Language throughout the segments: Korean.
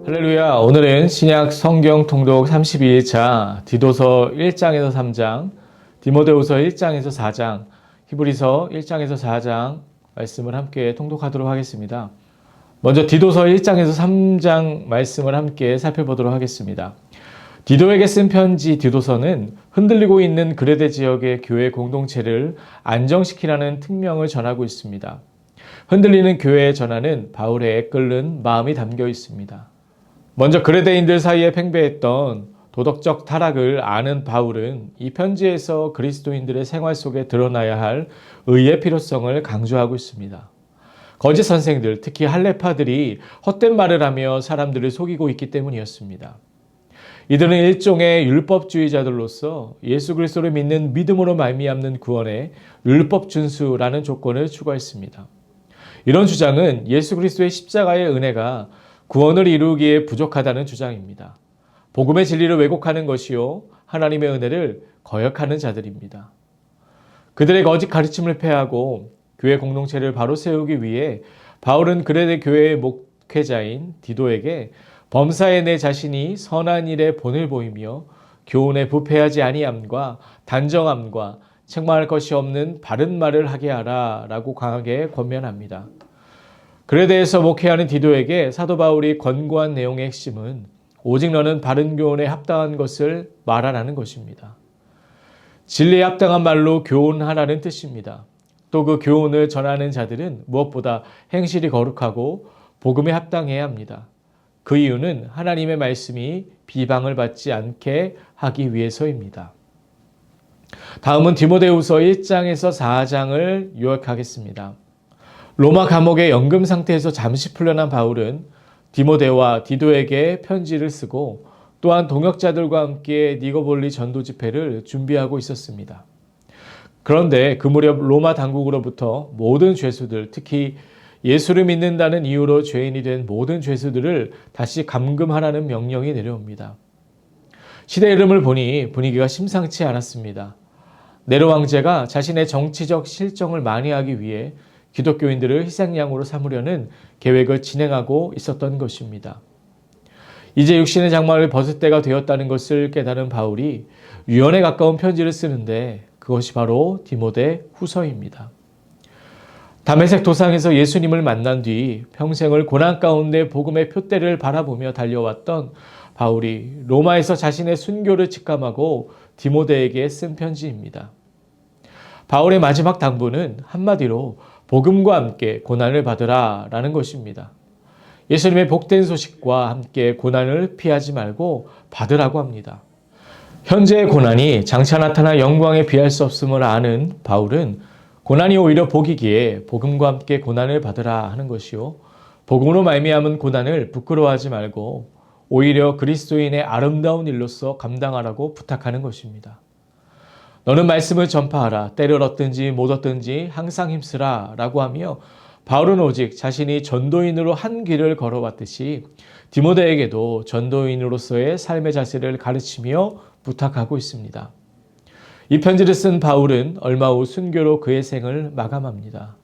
할렐루야. 오늘은 신약 성경 통독 32일차 디도서 1장에서 3장, 디모데후서 1장에서 4장, 히브리서 1장에서 4장 말씀을 함께 통독하도록 하겠습니다. 먼저 디도서 1장에서 3장 말씀을 함께 살펴보도록 하겠습니다. 디도에게 쓴 편지 디도서는 흔들리고 있는 그레데 지역의 교회 공동체를 안정시키라는 특명을 전하고 있습니다. 흔들리는 교회의 전환은 바울의 끓는 마음이 담겨 있습니다. 먼저 그레데인들 사이에 팽배했던 도덕적 타락을 아는 바울은 이 편지에서 그리스도인들의 생활 속에 드러나야 할 의의 필요성을 강조하고 있습니다. 거짓 선생들, 특히 할례파들이 헛된 말을 하며 사람들을 속이고 있기 때문이었습니다. 이들은 일종의 율법주의자들로서 예수 그리스도를 믿는 믿음으로 말미암는 구원에 율법 준수라는 조건을 추구했습니다. 이런 주장은 예수 그리스도의 십자가의 은혜가 구원을 이루기에 부족하다는 주장입니다. 복음의 진리를 왜곡하는 것이요 하나님의 은혜를 거역하는 자들입니다. 그들의 거짓 가르침을 폐하고 교회 공동체를 바로 세우기 위해 바울은 그레데 교회의 목회자인 디도에게 범사에 내 자신이 선한 일에 본을 보이며 교훈에 부패하지 아니함과 단정함과 책망할 것이 없는 바른 말을 하게 하라 라고 강하게 권면합니다. 그레데에서 목회하는 디도에게 사도 바울이 권고한 내용의 핵심은 오직 너는 바른 교훈에 합당한 것을 말하라는 것입니다. 진리에 합당한 말로 교훈하라는 뜻입니다. 또 그 교훈을 전하는 자들은 무엇보다 행실이 거룩하고 복음에 합당해야 합니다. 그 이유는 하나님의 말씀이 비방을 받지 않게 하기 위해서입니다. 다음은 디모데후서 1장에서 4장을 요약하겠습니다. 로마 감옥의 연금 상태에서 잠시 풀려난 바울은 디모데와 디도에게 편지를 쓰고 또한 동역자들과 함께 니고볼리 전도 집회를 준비하고 있었습니다. 그런데 그 무렵 로마 당국으로부터 모든 죄수들, 특히 예수를 믿는다는 이유로 죄인이 된 모든 죄수들을 다시 감금하라는 명령이 내려옵니다. 시대 흐름을 보니 분위기가 심상치 않았습니다. 네로 황제가 자신의 정치적 실정을 만회하기 위해 기독교인들을 희생양으로 삼으려는 계획을 진행하고 있었던 것입니다. 이제 육신의 장막을 벗을 때가 되었다는 것을 깨달은 바울이 유언에 가까운 편지를 쓰는데 그것이 바로 디모데 후서입니다. 다메섹 도상에서 예수님을 만난 뒤 평생을 고난 가운데 복음의 표대를 바라보며 달려왔던 바울이 로마에서 자신의 순교를 직감하고 디모데에게 쓴 편지입니다. 바울의 마지막 당부는 한마디로 복음과 함께 고난을 받으라 라는 것입니다. 예수님의 복된 소식과 함께 고난을 피하지 말고 받으라고 합니다. 현재의 고난이 장차 나타날 영광에 비할 수 없음을 아는 바울은 고난이 오히려 복이기에 복음과 함께 고난을 받으라 하는 것이요 복음으로 말미암은 고난을 부끄러워하지 말고 오히려 그리스도인의 아름다운 일로서 감당하라고 부탁하는 것입니다. 너는 말씀을 전파하라. 때를 얻든지 못 얻든지 항상 힘쓰라 라고 하며 바울은 오직 자신이 전도인으로 한 길을 걸어왔듯이 디모데에게도 전도인으로서의 삶의 자세를 가르치며 부탁하고 있습니다. 이 편지를 쓴 바울은 얼마 후 순교로 그의 생을 마감합니다.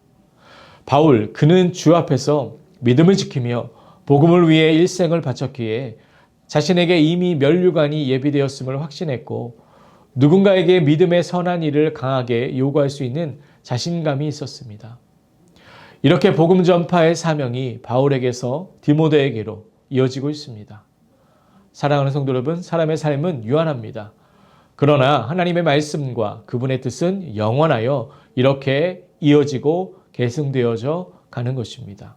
바울, 그는 주 앞에서 믿음을 지키며 복음을 위해 일생을 바쳤기에 자신에게 이미 면류관이 예비되었음을 확신했고 누군가에게 믿음의 선한 일을 강하게 요구할 수 있는 자신감이 있었습니다. 이렇게 복음 전파의 사명이 바울에게서 디모데에게로 이어지고 있습니다. 사랑하는 성도 여러분, 사람의 삶은 유한합니다. 그러나 하나님의 말씀과 그분의 뜻은 영원하여 이렇게 이어지고 계승되어져 가는 것입니다.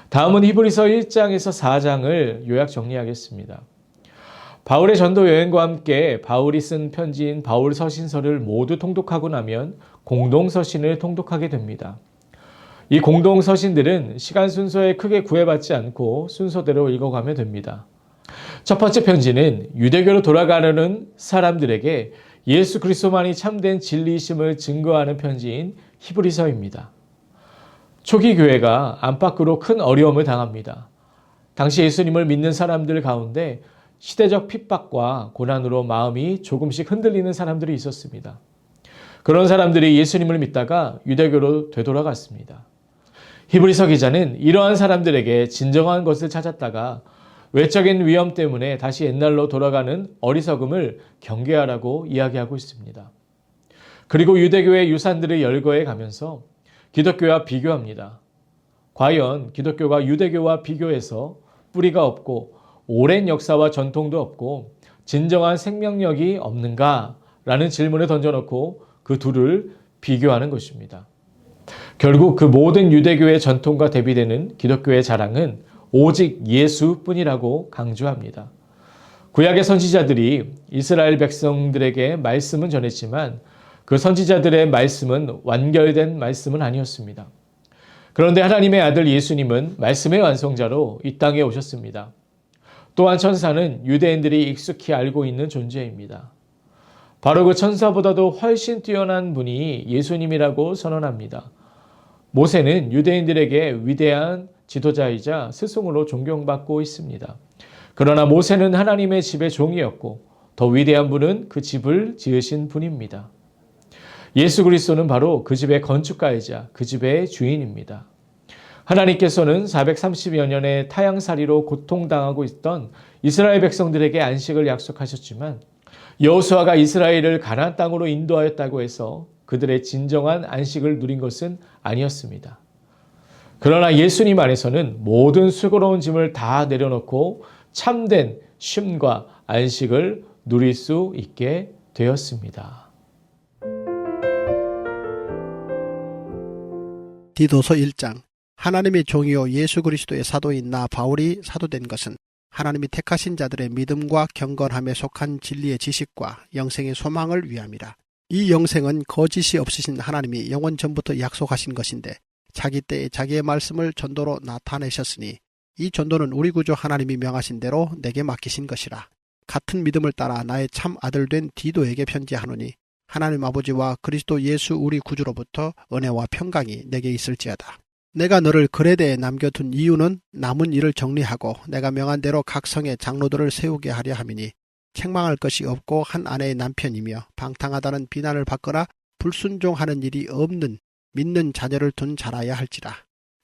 다음은 히브리서 1장에서 4장을 요약 정리하겠습니다. 바울의 전도 여행과 함께 바울이 쓴 편지인 바울 서신서를 모두 통독하고 나면 공동 서신을 통독하게 됩니다. 이 공동 서신들은 시간 순서에 크게 구애받지 않고 순서대로 읽어가면 됩니다. 첫 번째 편지는 유대교로 돌아가려는 사람들에게 예수 그리스도만이 참된 진리이심을 증거하는 편지인 히브리서입니다. 초기 교회가 안팎으로 큰 어려움을 당합니다. 당시 예수님을 믿는 사람들 가운데 시대적 핍박과 고난으로 마음이 조금씩 흔들리는 사람들이 있었습니다. 그런 사람들이 예수님을 믿다가 유대교로 되돌아갔습니다. 히브리서 기자는 이러한 사람들에게 진정한 것을 찾았다가 외적인 위험 때문에 다시 옛날로 돌아가는 어리석음을 경계하라고 이야기하고 있습니다. 그리고 유대교의 유산들을 열거해 가면서 기독교와 비교합니다. 과연 기독교가 유대교와 비교해서 뿌리가 없고 오랜 역사와 전통도 없고 진정한 생명력이 없는가? 라는 질문을 던져놓고 그 둘을 비교하는 것입니다. 결국 그 모든 유대교의 전통과 대비되는 기독교의 자랑은 오직 예수뿐이라고 강조합니다. 구약의 선지자들이 이스라엘 백성들에게 말씀은 전했지만 그 선지자들의 말씀은 완결된 말씀은 아니었습니다. 그런데 하나님의 아들 예수님은 말씀의 완성자로 이 땅에 오셨습니다. 또한 천사는 유대인들이 익숙히 알고 있는 존재입니다. 바로 그 천사보다도 훨씬 뛰어난 분이 예수님이라고 선언합니다. 모세는 유대인들에게 위대한 지도자이자 스승으로 존경받고 있습니다. 그러나 모세는 하나님의 집의 종이었고 더 위대한 분은 그 집을 지으신 분입니다. 예수 그리스도는 바로 그 집의 건축가이자 그 집의 주인입니다. 하나님께서는 430여 년의 타향살이로 고통당하고 있던 이스라엘 백성들에게 안식을 약속하셨지만 여호수아가 이스라엘을 가나안 땅으로 인도하였다고 해서 그들의 진정한 안식을 누린 것은 아니었습니다. 그러나 예수님 안에서는 모든 수고로운 짐을 다 내려놓고 참된 쉼과 안식을 누릴 수 있게 되었습니다. 디도서 1장. 하나님의 종이요 예수 그리스도의 사도인 나 바울이 사도된 것은 하나님이 택하신 자들의 믿음과 경건함에 속한 진리의 지식과 영생의 소망을 위함이라. 이 영생은 거짓이 없으신 하나님이 영원 전부터 약속하신 것인데 자기 때에 자기의 말씀을 전도로 나타내셨으니 이 전도는 우리 구주 하나님이 명하신 대로 내게 맡기신 것이라. 같은 믿음을 따라 나의 참 아들 된 디도에게 편지하노니 하나님 아버지와 그리스도 예수 우리 구주로부터 은혜와 평강이 내게 있을지어다. 내가 너를 그레데에 남겨둔 이유는 남은 일을 정리하고 내가 명한 대로 각 성의 장로들을 세우게 하려 함이니 책망할 것이 없고 한 아내의 남편이며 방탕하다는 비난을 받거나 불순종하는 일이 없는 믿는 자녀를 둔 자라야 할지라.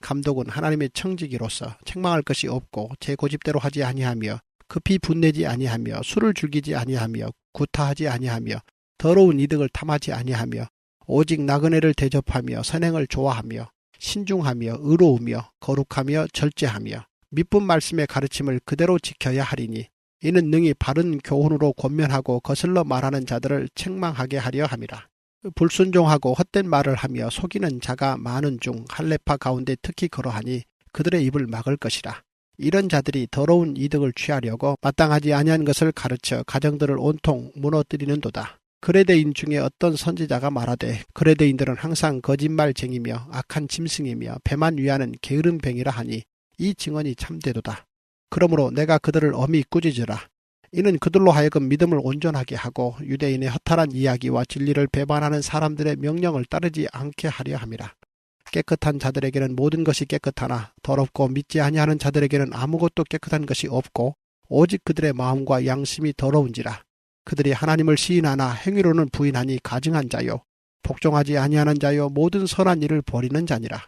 감독은 하나님의 청지기로서 책망할 것이 없고 제 고집대로 하지 아니하며 급히 분내지 아니하며 술을 즐기지 아니하며 구타하지 아니하며 더러운 이득을 탐하지 아니하며 오직 나그네를 대접하며 선행을 좋아하며 신중하며 의로우며 거룩하며 절제하며 미쁜 말씀의 가르침을 그대로 지켜야 하리니 이는 능히 바른 교훈으로 권면하고 거슬러 말하는 자들을 책망하게 하려 함이라. 불순종하고 헛된 말을 하며 속이는 자가 많은 중 할례파 가운데 특히 그러하니 그들의 입을 막을 것이라. 이런 자들이 더러운 이득을 취하려고 마땅하지 아니한 것을 가르쳐 가정들을 온통 무너뜨리는도다. 그레데인 중에 어떤 선지자가 말하되 그레데인들은 항상 거짓말쟁이며 악한 짐승이며 배만 위하는 게으름뱅이라 하니 이 증언이 참되도다. 그러므로 내가 그들을 엄히 꾸짖으라. 이는 그들로 하여금 믿음을 온전하게 하고 유대인의 허탈한 이야기와 진리를 배반하는 사람들의 명령을 따르지 않게 하려 함이라. 깨끗한 자들에게는 모든 것이 깨끗하나 더럽고 믿지 아니하는 자들에게는 아무것도 깨끗한 것이 없고 오직 그들의 마음과 양심이 더러운지라. 그들이 하나님을 시인하나 행위로는 부인하니 가증한 자요 복종하지 아니하는 자요 모든 선한 일을 버리는 자니라.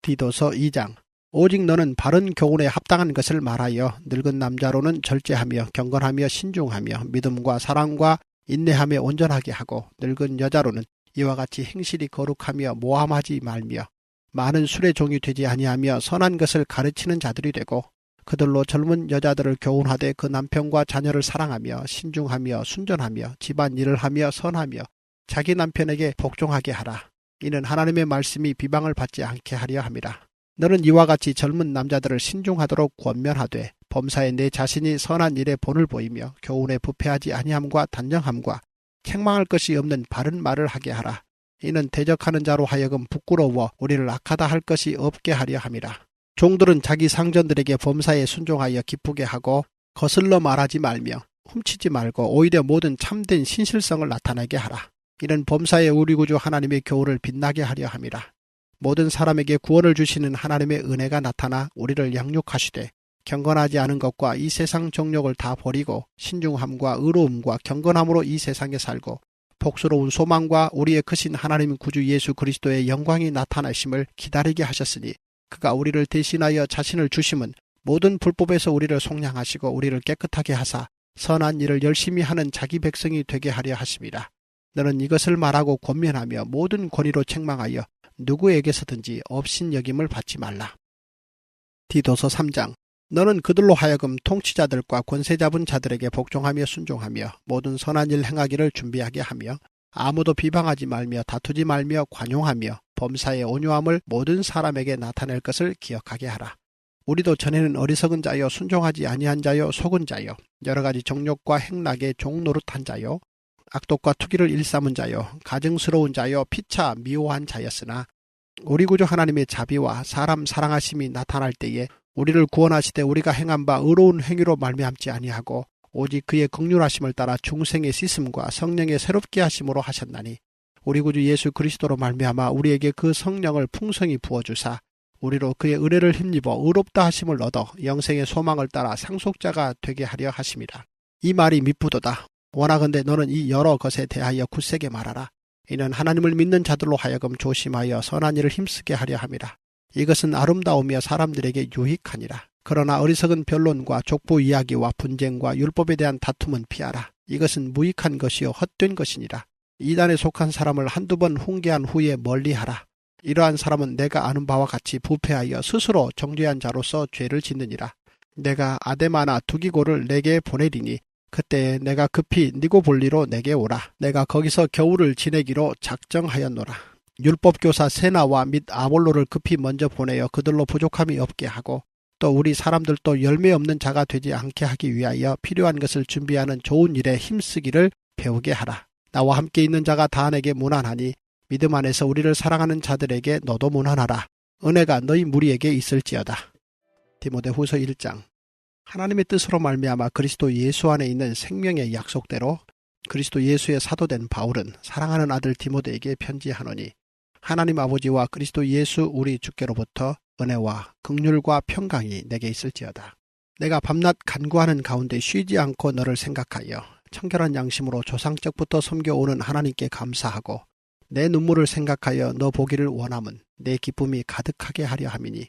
디도서 2장. 오직 너는 바른 교훈에 합당한 것을 말하여 늙은 남자로는 절제하며 경건하며 신중하며 믿음과 사랑과 인내하며 온전하게 하고 늙은 여자로는 이와 같이 행실이 거룩하며 모함하지 말며 많은 술의 종이 되지 아니하며 선한 것을 가르치는 자들이 되고 그들로 젊은 여자들을 교훈하되 그 남편과 자녀를 사랑하며 신중하며 순전하며 집안 일을 하며 선하며 자기 남편에게 복종하게 하라. 이는 하나님의 말씀이 비방을 받지 않게 하려 함이라. 너는 이와 같이 젊은 남자들을 신중하도록 권면하되 범사에 내 자신이 선한 일에 본을 보이며 교훈에 부패하지 아니함과 단정함과 책망할 것이 없는 바른 말을 하게 하라. 이는 대적하는 자로 하여금 부끄러워 우리를 악하다 할 것이 없게 하려 함이라. 종들은 자기 상전들에게 범사에 순종하여 기쁘게 하고 거슬러 말하지 말며 훔치지 말고 오히려 모든 참된 신실성을 나타내게 하라. 이는 범사에 우리 구주 하나님의 교훈을 빛나게 하려 함이라. 모든 사람에게 구원을 주시는 하나님의 은혜가 나타나 우리를 양육하시되 경건하지 않은 것과 이 세상 정욕을 다 버리고 신중함과 의로움과 경건함으로 이 세상에 살고 복스러운 소망과 우리의 크신 하나님 구주 예수 그리스도의 영광이 나타나심을 기다리게 하셨으니 그가 우리를 대신하여 자신을 주심은 모든 불법에서 우리를 속량하시고 우리를 깨끗하게 하사 선한 일을 열심히 하는 자기 백성이 되게 하려 하심이라. 너는 이것을 말하고 권면하며 모든 권위로 책망하여 누구에게서든지 업신여김을 받지 말라. 디도서 3장. 너는 그들로 하여금 통치자들과 권세 잡은 자들에게 복종하며 순종하며 모든 선한 일 행하기를 준비하게 하며 아무도 비방하지 말며 다투지 말며 관용하며 범사의 온유함을 모든 사람에게 나타낼 것을 기억하게 하라. 우리도 전에는 어리석은 자여 순종하지 아니한 자여 속은 자여 여러 가지 정욕과 행락에 종노릇한 자여 악독과 투기를 일삼은 자여 가증스러운 자여 피차 미워한 자였으나 우리 구주 하나님의 자비와 사람 사랑하심이 나타날 때에 우리를 구원하시되 우리가 행한 바 의로운 행위로 말미암지 아니하고 오직 그의 긍휼하심을 따라 중생의 씻음과 성령의 새롭게 하심으로 하셨나니 우리 구주 예수 그리스도로 말미암아 우리에게 그 성령을 풍성히 부어주사 우리로 그의 은혜를 힘입어 의롭다 하심을 얻어 영생의 소망을 따라 상속자가 되게 하려 하심이라. 이 말이 미쁘도다. 원하건대 너는 이 여러 것에 대하여 굳세게 말하라. 이는 하나님을 믿는 자들로 하여금 조심하여 선한 일을 힘쓰게 하려 함이라. 이것은 아름다우며 사람들에게 유익하니라. 그러나 어리석은 변론과 족보 이야기와 분쟁과 율법에 대한 다툼은 피하라. 이것은 무익한 것이요 헛된 것이니라. 이단에 속한 사람을 한두 번 훈계한 후에 멀리하라. 이러한 사람은 내가 아는 바와 같이 부패하여 스스로 정죄한 자로서 죄를 짓느니라. 내가 아데마나 두기고를 내게 보내리니 그때 내가 급히 니고볼리로 내게 오라. 내가 거기서 겨울을 지내기로 작정하였노라. 율법교사 세나와 및 아볼로를 급히 먼저 보내어 그들로 부족함이 없게 하고 또 우리 사람들도 열매 없는 자가 되지 않게 하기 위하여 필요한 것을 준비하는 좋은 일에 힘쓰기를 배우게 하라. 나와 함께 있는 자가 다 내게 무난하니 믿음 안에서 우리를 사랑하는 자들에게 너도 무난하라. 은혜가 너희 무리에게 있을지어다. 디모데후서 1장. 하나님의 뜻으로 말미암아 그리스도 예수 안에 있는 생명의 약속대로 그리스도 예수의 사도된 바울은 사랑하는 아들 디모데에게 편지하노니 하나님 아버지와 그리스도 예수 우리 주께로부터 은혜와 긍휼과 평강이 내게 있을지어다. 내가 밤낮 간구하는 가운데 쉬지 않고 너를 생각하여 청결한 양심으로 조상적부터 섬겨오는 하나님께 감사하고 내 눈물을 생각하여 너 보기를 원함은 내 기쁨이 가득하게 하려 함이니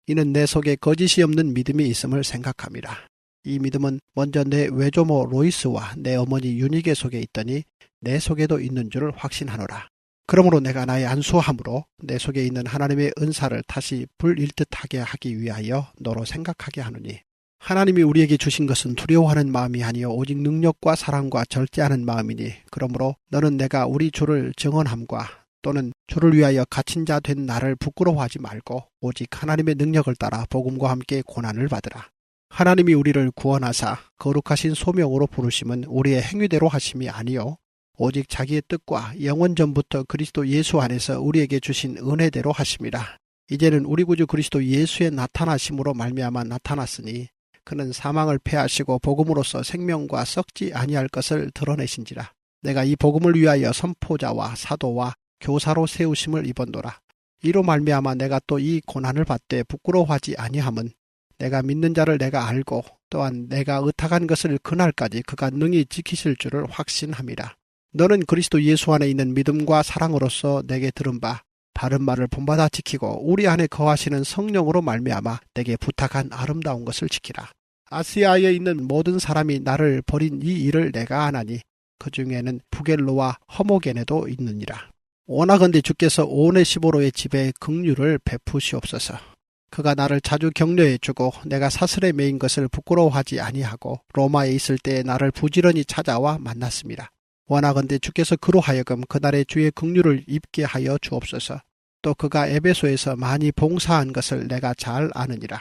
이는 내 속에 거짓이 없는 믿음이 있음을 생각함이라. 이 믿음은 먼저 내 외조모 로이스와 내 어머니 유니게 속에 있더니 내 속에도 있는 줄 확신하노라. 그러므로 내가 나의 안수함으로 내 속에 있는 하나님의 은사를 다시 불일듯하게 하기 위하여 너로 생각하게 하노니 하나님이 우리에게 주신 것은 두려워하는 마음이 아니요 오직 능력과 사랑과 절제하는 마음이니 그러므로 너는 내가 우리 주를 증언함과 또는 주를 위하여 갇힌 자 된 나를 부끄러워하지 말고 오직 하나님의 능력을 따라 복음과 함께 고난을 받으라. 하나님이 우리를 구원하사 거룩하신 소명으로 부르심은 우리의 행위대로 하심이 아니요 오직 자기의 뜻과 영원 전부터 그리스도 예수 안에서 우리에게 주신 은혜대로 하심이라. 이제는 우리 구주 그리스도 예수의 나타나심으로 말미암아 나타났으니 그는 사망을 패하시고 복음으로써 생명과 썩지 아니할 것을 드러내신지라. 내가 이 복음을 위하여 선포자와 사도와 교사로 세우심을 입었노라. 이로 말미암아 내가 또 이 고난을 받되 부끄러워하지 아니함은 내가 믿는 자를 내가 알고 또한 내가 의탁한 것을 그날까지 그가 능히 지키실 줄을 확신함이라. 너는 그리스도 예수 안에 있는 믿음과 사랑으로서 내게 들은 바 바른 말을 본받아 지키고 우리 안에 거하시는 성령으로 말미암아 내게 부탁한 아름다운 것을 지키라. 아시아에 있는 모든 사람이 나를 버린 이 일을 내가 아나니 그 중에는 부겔로와 허모게네도 있느니라. 원하건대 주께서 오네시보로의 집에 긍휼을 베푸시옵소서. 그가 나를 자주 격려해 주고 내가 사슬에 매인 것을 부끄러워하지 아니하고 로마에 있을 때에 나를 부지런히 찾아와 만났습니다. 원하건대 주께서 그로 하여금 그날의 주의 긍휼을 입게 하여 주옵소서. 또 그가 에베소에서 많이 봉사한 것을 내가 잘 아느니라.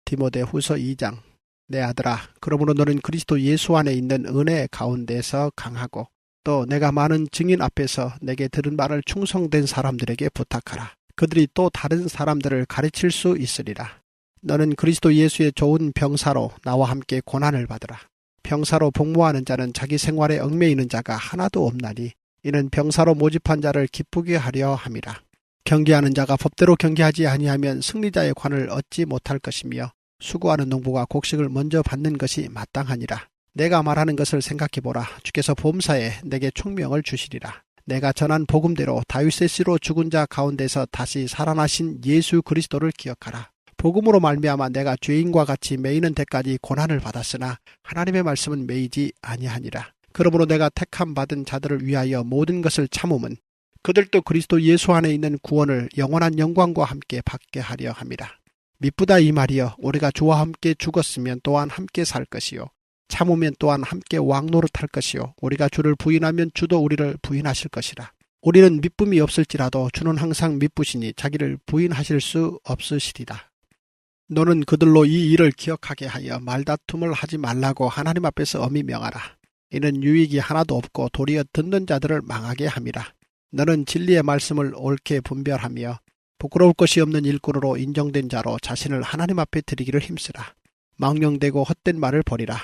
디모데후서 2장. 내 아들아, 그러므로 너는 그리스도 예수 안에 있는 은혜 가운데서 강하고 또 내가 많은 증인 앞에서 내게 들은 말을 충성된 사람들에게 부탁하라. 그들이 또 다른 사람들을 가르칠 수 있으리라. 너는 그리스도 예수의 좋은 병사로 나와 함께 고난을 받으라. 병사로 복무하는 자는 자기 생활에 얽매이는 자가 하나도 없나니 이는 병사로 모집한 자를 기쁘게 하려 함이라. 경계하는 자가 법대로 경계하지 아니하면 승리자의 관을 얻지 못할 것이며 수고하는 농부가 곡식을 먼저 받는 것이 마땅하니라. 내가 말하는 것을 생각해보라. 주께서 범사에 내게 총명을 주시리라. 내가 전한 복음대로 다윗의 씨로 죽은 자 가운데서 다시 살아나신 예수 그리스도를 기억하라. 복음으로 말미암아 내가 죄인과 같이 매이는 데까지 고난을 받았으나 하나님의 말씀은 매이지 아니하니라. 그러므로 내가 택함 받은 자들을 위하여 모든 것을 참음은 그들도 그리스도 예수 안에 있는 구원을 영원한 영광과 함께 받게 하려 함이라. 미쁘다 이 말이여, 우리가 주와 함께 죽었으면 또한 함께 살 것이요 참으면 또한 함께 왕노릇할 것이요 우리가 주를 부인하면 주도 우리를 부인하실 것이라. 우리는 미쁨이 없을지라도 주는 항상 미쁘시니 자기를 부인하실 수 없으시리라. 너는 그들로 이 일을 기억하게 하여 말다툼을 하지 말라고 하나님 앞에서 엄히 명하라. 이는 유익이 하나도 없고 도리어 듣는 자들을 망하게 함이라. 너는 진리의 말씀을 옳게 분별하며 부끄러울 것이 없는 일꾼으로 인정된 자로 자신을 하나님 앞에 드리기를 힘쓰라. 망령되고 헛된 말을 버리라.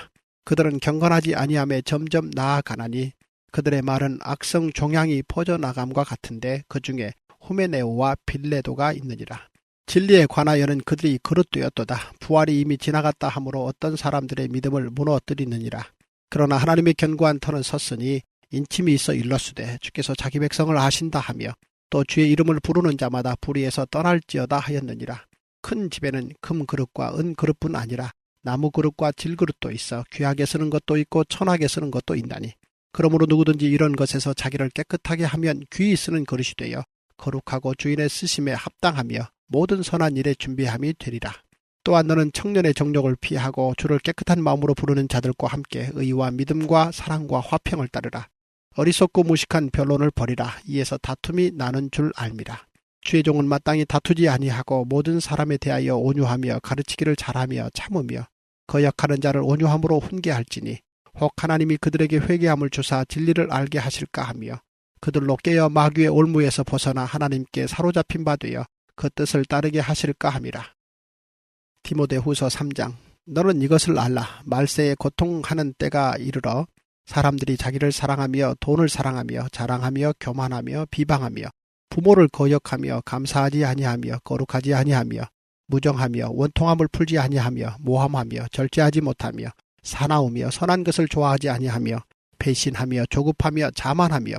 그들은 경건하지 아니함에 점점 나아가나니 그들의 말은 악성 종양이 퍼져나감과 같은데 그 중에 후메네오와 빌레도가 있느니라. 진리에 관하여는 그들이 그릇되었도다. 부활이 이미 지나갔다 하므로 어떤 사람들의 믿음을 무너뜨리느니라. 그러나 하나님의 견고한 터는 섰으니 인침이 있어 일렀으되 주께서 자기 백성을 아신다 하며 또 주의 이름을 부르는 자마다 불의에서 떠날지어다 하였느니라. 큰 집에는 금 그릇과 은 그릇뿐 아니라 나무 그릇과 질 그릇도 있어 귀하게 쓰는 것도 있고 천하게 쓰는 것도 있나니 그러므로 누구든지 이런 것에서 자기를 깨끗하게 하면 귀히 쓰는 그릇이 되어 거룩하고 주인의 쓰심에 합당하며 모든 선한 일에 준비함이 되리라. 또한 너는 청년의 정욕을 피하고 주를 깨끗한 마음으로 부르는 자들과 함께 의와 믿음과 사랑과 화평을 따르라. 어리석고 무식한 변론을 버리라. 이에서 다툼이 나는 줄 알미라. 주의 종은 마땅히 다투지 아니하고 모든 사람에 대하여 온유하며 가르치기를 잘하며 참으며 거역하는 자를 온유함으로 훈계할지니 혹 하나님이 그들에게 회개함을 주사 진리를 알게 하실까 하며 그들로 깨어 마귀의 올무에서 벗어나 하나님께 사로잡힌 바 되어 그 뜻을 따르게 하실까 함이라. 디모데후서 3장. 너는 이것을 알라. 말세에 고통하는 때가 이르러 사람들이 자기를 사랑하며 돈을 사랑하며 자랑하며 교만하며 비방하며 부모를 거역하며 감사하지 아니하며 거룩하지 아니하며 무정하며 원통함을 풀지 아니하며 모함하며 절제하지 못하며 사나우며 선한 것을 좋아하지 아니하며 배신하며 조급하며 자만하며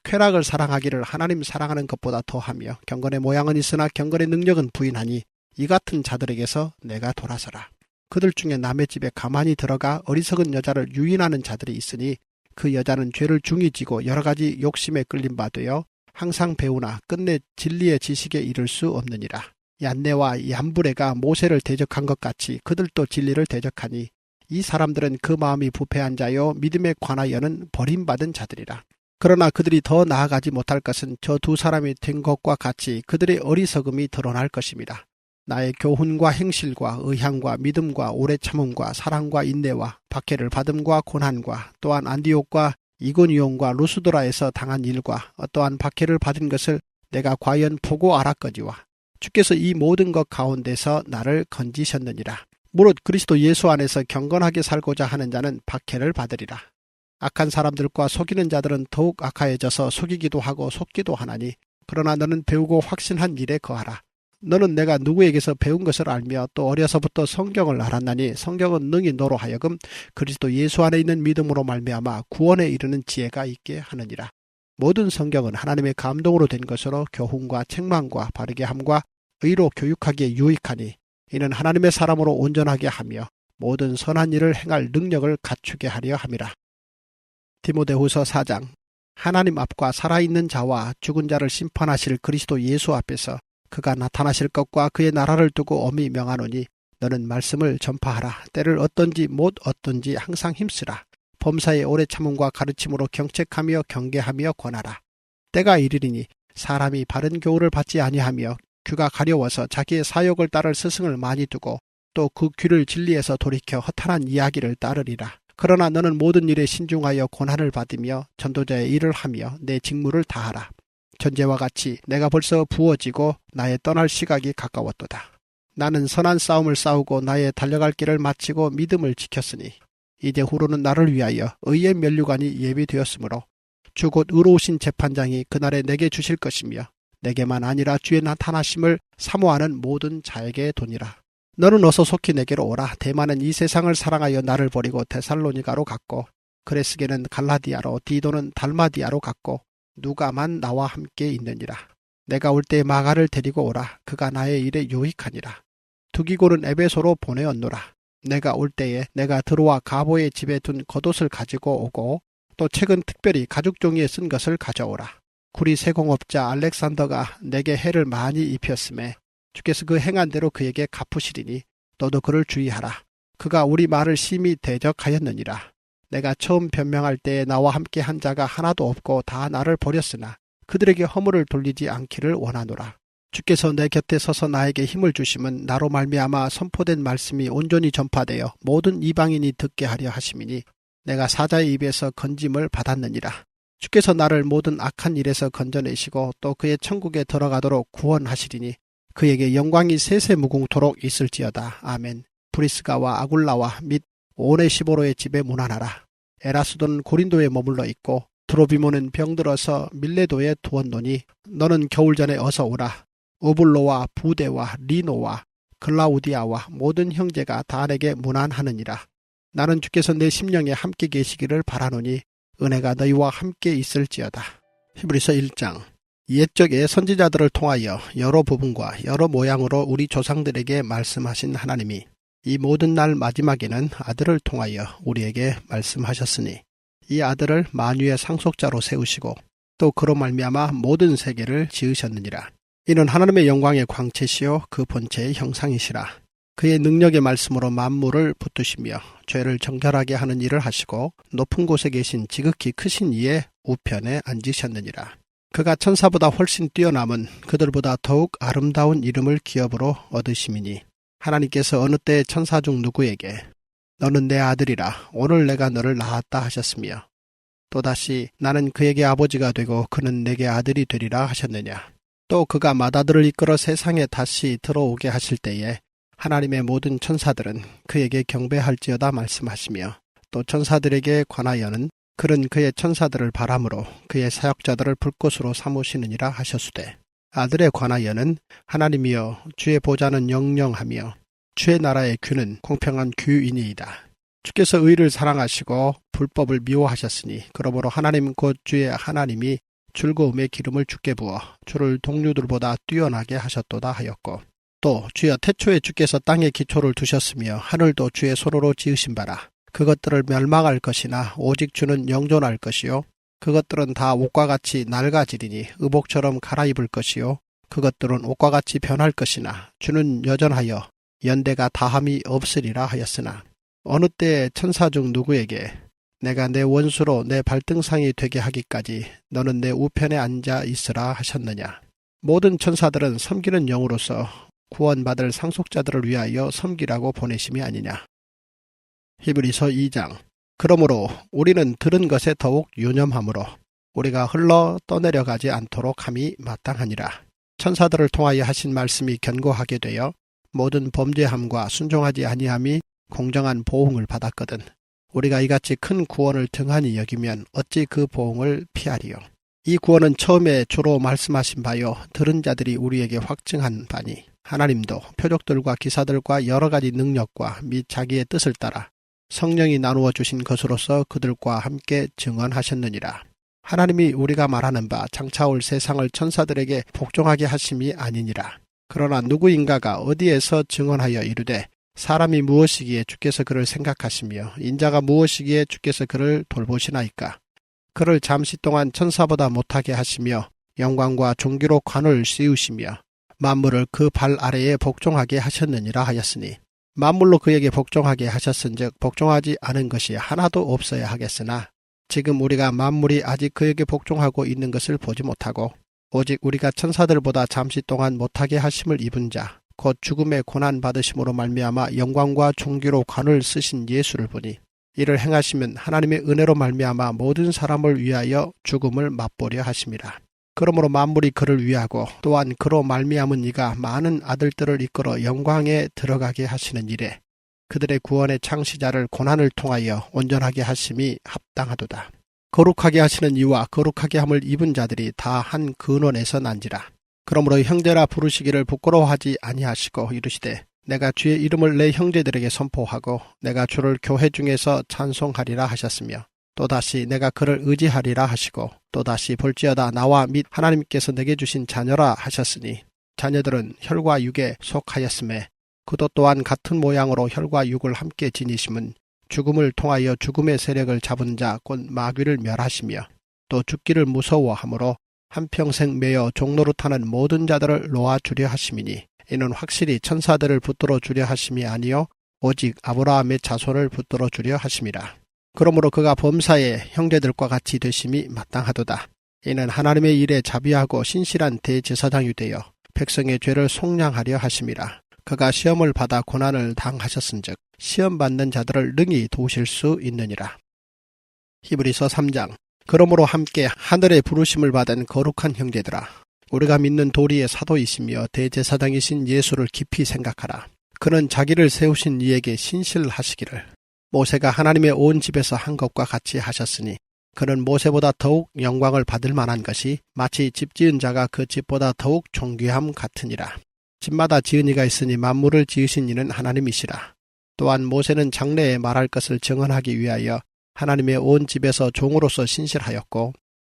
쾌락을 사랑하기를 하나님 사랑하는 것보다 더하며 경건의 모양은 있으나 경건의 능력은 부인하니 이 같은 자들에게서 내가 돌아서라. 그들 중에 남의 집에 가만히 들어가 어리석은 여자를 유인하는 자들이 있으니 그 여자는 죄를 중히 지고 여러 가지 욕심에 끌린 바 되어 항상 배우나 끝내 진리의 지식에 이를 수 없느니라. 얀네와 얀브레가 모세를 대적한 것 같이 그들도 진리를 대적하니 이 사람들은 그 마음이 부패한 자요 믿음에 관하여는 버림받은 자들이라. 그러나 그들이 더 나아가지 못할 것은 저 두 사람이 된 것과 같이 그들의 어리석음이 드러날 것입니다. 나의 교훈과 행실과 의향과 믿음과 오래 참음과 사랑과 인내와 박해를 받음과 고난과 또한 안디옥과 이고니온과 루스도라에서 당한 일과 어떠한 박해를 받은 것을 내가 과연 보고 알았거지와 주께서 이 모든 것 가운데서 나를 건지셨느니라. 무릇 그리스도 예수 안에서 경건하게 살고자 하는 자는 박해를 받으리라. 악한 사람들과 속이는 자들은 더욱 악하여져서 속이기도 하고 속기도 하나니 그러나 너는 배우고 확신한 일에 거하라. 너는 내가 누구에게서 배운 것을 알며 또 어려서부터 성경을 알았나니 성경은 능히 너로 하여금 그리스도 예수 안에 있는 믿음으로 말미암아 구원에 이르는 지혜가 있게 하느니라. 모든 성경은 하나님의 감동으로 된 것으로 교훈과 책망과 바르게 함과 의로 교육하기에 유익하니 이는 하나님의 사람으로 온전하게 하며 모든 선한 일을 행할 능력을 갖추게 하려 함이라. 디모데후서 4장. 하나님 앞과 살아있는 자와 죽은 자를 심판하실 그리스도 예수 앞에서 그가 나타나실 것과 그의 나라를 두고 엄히 명하노니 너는 말씀을 전파하라. 때를 어떤지 못 어떤지 항상 힘쓰라. 범사의 오래 참음과 가르침으로 경책하며 경계하며 권하라. 때가 이르리니 사람이 바른 교훈을 받지 아니하며 귀가 가려워서 자기의 사욕을 따를 스승을 많이 두고 또 그 귀를 진리에서 돌이켜 허탄한 이야기를 따르리라. 그러나 너는 모든 일에 신중하여 고난을 받으며 전도자의 일을 하며 내 직무를 다하라. 전제와 같이 내가 벌써 부어지고 나의 떠날 시각이 가까웠도다. 나는 선한 싸움을 싸우고 나의 달려갈 길을 마치고 믿음을 지켰으니 이제 후로는 나를 위하여 의의 면류관이 예비되었으므로 주 곧 의로우신 재판장이 그날에 내게 주실 것이며 내게만 아니라 주의 나타나심을 사모하는 모든 자에게 도니라. 너는 어서 속히 내게로 오라. 대만은 이 세상을 사랑하여 나를 버리고 데살로니가로 갔고 그레스게는 갈라디아로 디도는 달마디아로 갔고 누가만 나와 함께 있느니라. 내가 올 때 마가를 데리고 오라. 그가 나의 일에 유익하니라. 두기고는 에베소로 보내었노라. 내가 올 때에 내가 들어와 가보의 집에 둔 겉옷을 가지고 오고 또 책은 특별히 가죽 종이에 쓴 것을 가져오라. 구리 세공업자 알렉산더가 내게 해를 많이 입혔음에 주께서 그 행한 대로 그에게 갚으시리니 너도 그를 주의하라. 그가 우리 말을 심히 대적하였느니라. 내가 처음 변명할 때에 나와 함께 한 자가 하나도 없고 다 나를 버렸으나 그들에게 허물을 돌리지 않기를 원하노라. 주께서 내 곁에 서서 나에게 힘을 주심은 나로 말미암아 선포된 말씀이 온전히 전파되어 모든 이방인이 듣게 하려 하심이니 내가 사자의 입에서 건짐을 받았느니라. 주께서 나를 모든 악한 일에서 건져내시고 또 그의 천국에 들어가도록 구원하시리니 그에게 영광이 세세무궁토록 있을지어다. 아멘. 브리스가와 아굴라와 및 오네시보로의 집에 문안하라. 에라스도는 고린도에 머물러 있고 드로비모는 병들어서 밀레도에 두었노니 너는 겨울 전에 어서 오라. 우블로와 부데와 리노와 글라우디아와 모든 형제가 다 내게 문안하느니라. 나는 주께서 내 심령에 함께 계시기를 바라노니 은혜가 너희와 함께 있을지어다. 히브리서 1장. 옛적의 선지자들을 통하여 여러 부분과 여러 모양으로 우리 조상들에게 말씀하신 하나님이 이 모든 날 마지막에는 아들을 통하여 우리에게 말씀하셨으니 이 아들을 만유의 상속자로 세우시고 또 그로 말미암아 모든 세계를 지으셨느니라. 이는 하나님의 영광의 광채시요 그 본체의 형상이시라. 그의 능력의 말씀으로 만물을 붙드시며 죄를 정결하게 하는 일을 하시고 높은 곳에 계신 지극히 크신 이의 우편에 앉으셨느니라. 그가 천사보다 훨씬 뛰어남은 그들보다 더욱 아름다운 이름을 기업으로 얻으심이니 하나님께서 어느 때 천사 중 누구에게 너는 내 아들이라 오늘 내가 너를 낳았다 하셨으며 또다시 나는 그에게 아버지가 되고 그는 내게 아들이 되리라 하셨느냐. 또 그가 맏아들을 이끌어 세상에 다시 들어오게 하실 때에 하나님의 모든 천사들은 그에게 경배할지어다 말씀하시며 또 천사들에게 관하여는 그는 그의 천사들을 바람으로 그의 사역자들을 불꽃으로 삼으시느니라 하셨으되 아들에 관하여는 하나님이여 주의 보좌는 영영하며 주의 나라의 규는 공평한 규이니이다. 주께서 의를 사랑하시고 불법을 미워하셨으니 그러므로 하나님 곧 주의 하나님이 즐거움의 기름을 주께 부어 주를 동류들보다 뛰어나게 하셨도다 하였고 또 주여 태초에 주께서 땅에 기초를 두셨으며 하늘도 주의 손으로 지으신 바라. 그것들을 멸망할 것이나 오직 주는 영존할 것이요 그것들은 다 옷과 같이 낡아지리니 의복처럼 갈아입을 것이요 그것들은 옷과 같이 변할 것이나 주는 여전하여 연대가 다함이 없으리라 하였으나 어느 때에 천사 중 누구에게 내가 내 원수로 내 발등상이 되게 하기까지 너는 내 우편에 앉아 있으라 하셨느냐. 모든 천사들은 섬기는 영으로서 구원받을 상속자들을 위하여 섬기라고 보내심이 아니냐. 히브리서 2장. 그러므로 우리는 들은 것에 더욱 유념하므로 우리가 흘러 떠내려가지 않도록 함이 마땅하니라. 천사들을 통하여 하신 말씀이 견고하게 되어 모든 범죄함과 순종하지 아니함이 공정한 보응을 받았거든. 우리가 이같이 큰 구원을 등한히 여기면 어찌 그 보응을 피하리요. 이 구원은 처음에 주로 말씀하신 바요 들은 자들이 우리에게 확증한 바니 하나님도 표적들과 기사들과 여러 가지 능력과 및 자기의 뜻을 따라 성령이 나누어 주신 것으로서 그들과 함께 증언하셨느니라. 하나님이 우리가 말하는 바 장차올 세상을 천사들에게 복종하게 하심이 아니니라. 그러나 누구인가가 어디에서 증언하여 이르되 사람이 무엇이기에 주께서 그를 생각하시며 인자가 무엇이기에 주께서 그를 돌보시나이까. 그를 잠시 동안 천사보다 못하게 하시며 영광과 존귀로 관을 씌우시며 만물을 그 발 아래에 복종하게 하셨느니라 하였으니 만물로 그에게 복종하게 하셨은즉 복종하지 않은 것이 하나도 없어야 하겠으나 지금 우리가 만물이 아직 그에게 복종하고 있는 것을 보지 못하고 오직 우리가 천사들보다 잠시 동안 못하게 하심을 입은 자 곧 죽음의 고난 받으심으로 말미암아 영광과 존귀로 관을 쓰신 예수를 보니 이를 행하시면 하나님의 은혜로 말미암아 모든 사람을 위하여 죽음을 맛보려 하심이라. 그러므로 만물이 그를 위하고 또한 그로 말미암은 이가 많은 아들들을 이끌어 영광에 들어가게 하시는 일에 그들의 구원의 창시자를 고난을 통하여 온전하게 하심이 합당하도다. 거룩하게 하시는 이와 거룩하게 함을 입은 자들이 다 한 근원에서 난지라. 그러므로 형제라 부르시기를 부끄러워하지 아니하시고 이르시되 내가 주의 이름을 내 형제들에게 선포하고 내가 주를 교회 중에서 찬송하리라 하셨으며 또다시 내가 그를 의지하리라 하시고 또다시 볼지어다 나와 및 하나님께서 내게 주신 자녀라 하셨으니 자녀들은 혈과 육에 속하였음에 그도 또한 같은 모양으로 혈과 육을 함께 지니심은 죽음을 통하여 죽음의 세력을 잡은 자 곧 마귀를 멸하시며 또 죽기를 무서워하므로 한평생 매여 종노릇하는 모든 자들을 놓아주려 하심이니 이는 확실히 천사들을 붙들어 주려 하심이 아니요 오직 아브라함의 자손을 붙들어 주려 하심이라. 그러므로 그가 범사에 형제들과 같이 되심이 마땅하도다. 이는 하나님의 일에 자비하고 신실한 대제사장이 되어 백성의 죄를 속량하려 하심이라. 그가 시험을 받아 고난을 당하셨은즉 시험 받는 자들을 능히 도우실 수 있느니라. 히브리서 3장. 그러므로 함께 하늘의 부르심을 받은 거룩한 형제들아, 우리가 믿는 도리의 사도이시며 대제사장이신 예수를 깊이 생각하라. 그는 자기를 세우신 이에게 신실하시기를 모세가 하나님의 온 집에서 한 것과 같이 하셨으니 그는 모세보다 더욱 영광을 받을 만한 것이 마치 집 지은 자가 그 집보다 더욱 존귀함 같으니라. 집마다 지은 이가 있으니 만물을 지으신 이는 하나님이시라. 또한 모세는 장래에 말할 것을 증언하기 위하여 하나님의 온 집에서 종으로서 신실하였고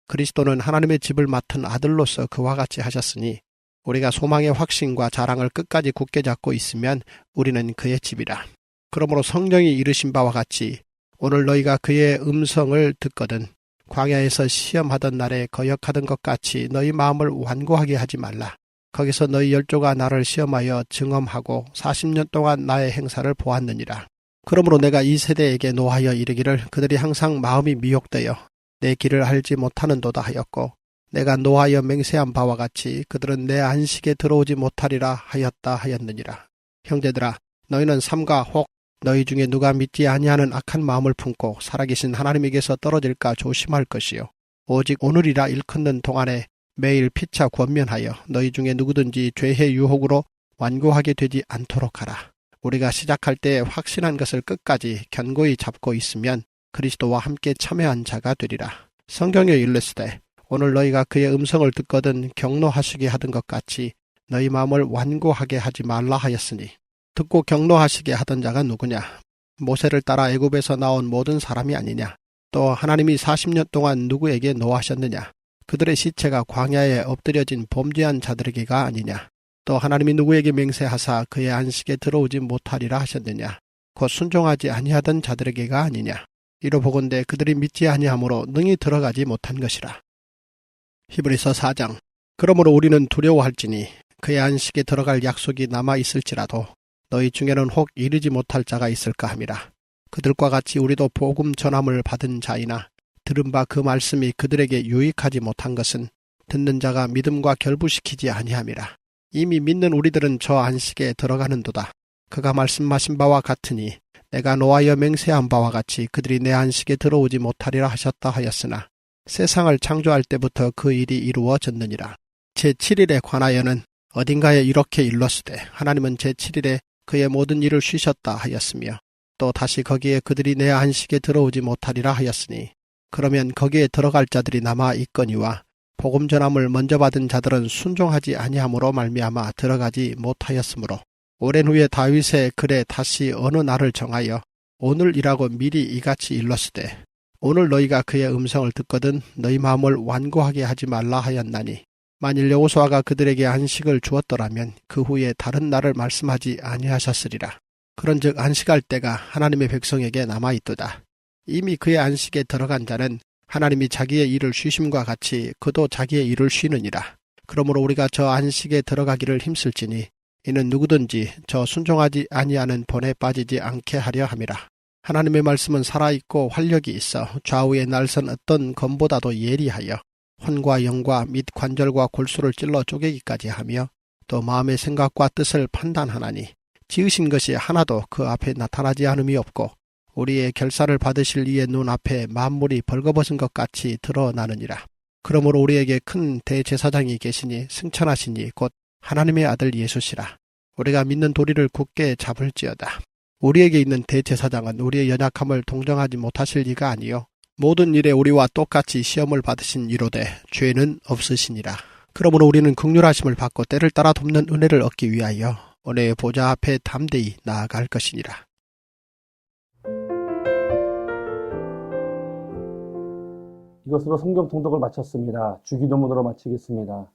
그리스도는 하나님의 집을 맡은 아들로서 그와 같이 하셨으니 우리가 소망의 확신과 자랑을 끝까지 굳게 잡고 있으면 우리는 그의 집이라. 그러므로 성령이 이르신 바와 같이 오늘 너희가 그의 음성을 듣거든 광야에서 시험하던 날에 거역하던 것 같이 너희 마음을 완고하게 하지 말라. 거기서 너희 열조가 나를 시험하여 증험하고 40년 동안 나의 행사를 보았느니라. 그러므로 내가 이 세대에게 노하여 이르기를 그들이 항상 마음이 미혹되어 내 길을 알지 못하는도다 하였고 내가 노하여 맹세한 바와 같이 그들은 내 안식에 들어오지 못하리라 하였다 하였느니라. 형제들아, 너희는 삼가 혹 너희 중에 누가 믿지 아니하는 악한 마음을 품고 살아계신 하나님에게서 떨어질까 조심할 것이요 오직 오늘이라 일컫는 동안에 매일 피차 권면하여 너희 중에 누구든지 죄의 유혹으로 완고하게 되지 않도록 하라. 우리가 시작할 때 확신한 것을 끝까지 견고히 잡고 있으면 그리스도와 함께 참여한 자가 되리라. 성경에 일렀으되 오늘 너희가 그의 음성을 듣거든 경노하시게 하던 것 같이 너희 마음을 완고하게 하지 말라 하였으니 듣고 경노하시게 하던 자가 누구냐? 모세를 따라 애굽에서 나온 모든 사람이 아니냐? 또 하나님이 40년 동안 누구에게 노하셨느냐? 그들의 시체가 광야에 엎드려진 범죄한 자들에게가 아니냐? 또 하나님이 누구에게 맹세하사 그의 안식에 들어오지 못하리라 하셨느냐? 곧 순종하지 아니하던 자들에게가 아니냐? 이로 보건대 그들이 믿지 아니하므로 능히 들어가지 못한 것이라. 히브리서 4장. 그러므로 우리는 두려워할지니 그의 안식에 들어갈 약속이 남아 있을지라도 너희 중에는 혹 이르지 못할 자가 있을까 함이라. 그들과 같이 우리도 복음 전함을 받은 자이나 들은 바 그 말씀이 그들에게 유익하지 못한 것은 듣는 자가 믿음과 결부시키지 아니함이라. 이미 믿는 우리들은 저 안식에 들어가는도다. 그가 말씀하신 바와 같으니 내가 노하여 맹세한 바와 같이 그들이 내 안식에 들어오지 못하리라 하셨다 하였으나 세상을 창조할 때부터 그 일이 이루어졌느니라. 제7일에 관하여는 어딘가에 이렇게 일렀으되 하나님은 제7일에 그의 모든 일을 쉬셨다 하였으며 또 다시 거기에 그들이 내 안식에 들어오지 못하리라 하였으니 그러면 거기에 들어갈 자들이 남아 있거니와 복음 전함을 먼저 받은 자들은 순종하지 아니함으로 말미암아 들어가지 못하였으므로 오랜 후에 다윗의 글에 다시 어느 날을 정하여 오늘이라고 미리 이같이 일렀으되 오늘 너희가 그의 음성을 듣거든 너희 마음을 완고하게 하지 말라 하였나니 만일 여호수아가 그들에게 안식을 주었더라면 그 후에 다른 날을 말씀하지 아니하셨으리라. 그런즉 안식할 때가 하나님의 백성에게 남아있도다. 이미 그의 안식에 들어간 자는 하나님이 자기의 일을 쉬심과 같이 그도 자기의 일을 쉬느니라. 그러므로 우리가 저 안식에 들어가기를 힘쓸지니 이는 누구든지 저 순종하지 아니하는 본에 빠지지 않게 하려 함이라. 하나님의 말씀은 살아있고 활력이 있어 좌우에 날선 어떤 검보다도 예리하여 혼과 영과 및 관절과 골수를 찔러 쪼개기까지 하며 또 마음의 생각과 뜻을 판단하나니 지으신 것이 하나도 그 앞에 나타나지 않음이 없고 우리의 결사를 받으실 이의 눈앞에 만물이 벌거벗은 것 같이 드러나느니라. 그러므로 우리에게 큰 대제사장이 계시니 승천하시니 곧 하나님의 아들 예수시라. 우리가 믿는 도리를 굳게 잡을지어다. 우리에게 있는 대제사장은 우리의 연약함을 동정하지 못하실 리가 아니요 모든 일에 우리와 똑같이 시험을 받으신 이로되 죄는 없으시니라. 그러므로 우리는 긍휼하심을 받고 때를 따라 돕는 은혜를 얻기 위하여 은혜의 보좌 앞에 담대히 나아갈 것이니라. 이것으로 성경 통독을 마쳤습니다. 주기도문으로 마치겠습니다.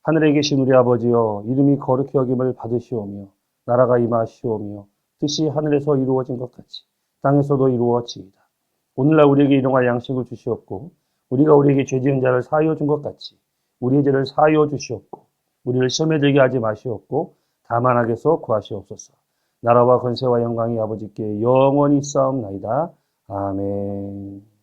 하늘에 계신 우리 아버지여, 이름이 거룩히 여김을 받으시오며 나라가 임하시오며 뜻이 하늘에서 이루어진 것 같이 땅에서도 이루어지이다. 오늘날 우리에게 일용할 양식을 주시옵고 우리가 우리에게 죄 지은 자를 사하여 준 것 같이 우리의 죄를 사하여 주시옵고 우리를 시험에 들게 하지 마시옵고 다만 악에서 구하시옵소서. 나라와 권세와 영광이 아버지께 영원히 있사옵나이다. 아멘.